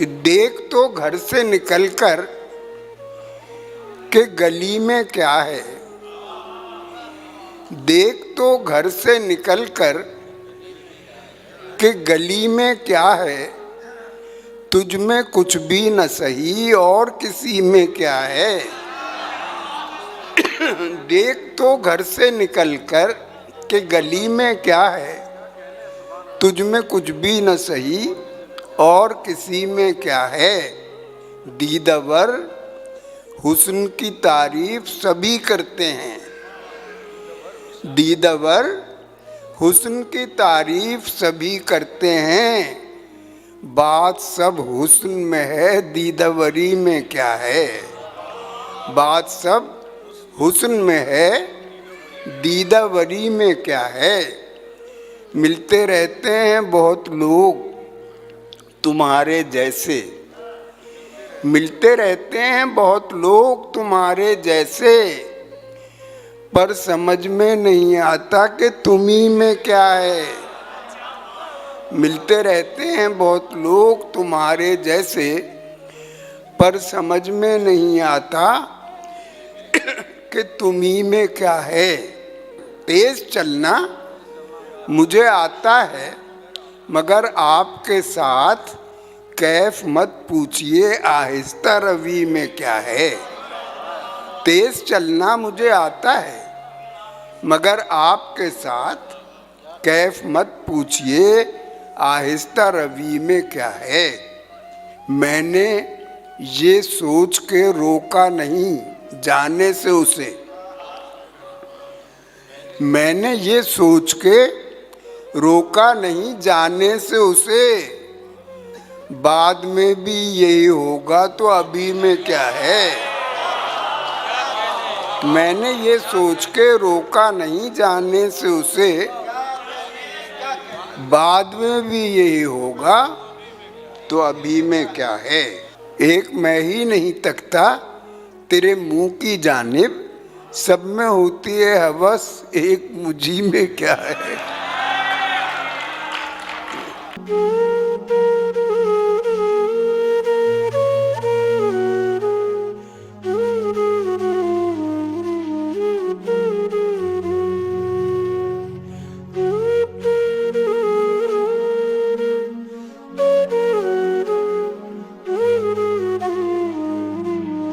कि देख तो घर से निकलकर कि गली में क्या है। देख तो घर से निकलकर कि गली में क्या है। तुझ में कुछ भी न सही और किसी में क्या है। देख तो घर से निकलकर कि गली में क्या है। तुझ में कुछ भी न सही और किसी में क्या है। दीदावर हुस्न की तारीफ सभी करते हैं। दीदावर हुस्न की तारीफ सभी करते हैं। बात सब हुस्न में है, दीदावरी में क्या है। बात सब हुस्न में है, दीदावरी में क्या है। मिलते रहते हैं बहुत लोग तुम्हारे जैसे। मिलते रहते हैं बहुत लोग तुम्हारे जैसे, पर समझ में नहीं आता कि तुम्ही में क्या है। मिलते रहते हैं बहुत लोग तुम्हारे जैसे, पर समझ में नहीं आता कि तुम्ही में क्या है। तेज चलना मुझे आता है, मगर आपके साथ कैफ मत पूछिए आहिस्ता रवि में क्या है। तेज चलना मुझे आता है, मगर आपके साथ कैफ मत पूछिए आहिस्ता रवि में क्या है। मैंने ये सोच के रोका नहीं जाने से उसे। मैंने ये सोच के रोका नहीं जाने से उसे। बाद में भी यही होगा तो अभी में क्या है। मैंने ये सोच के रोका नहीं जाने से उसे। बाद में भी यही होगा तो अभी में क्या है। एक मैं ही नहीं तकता तेरे मुंह की जानिब, सब में होती है हवस एक मुझी में क्या है।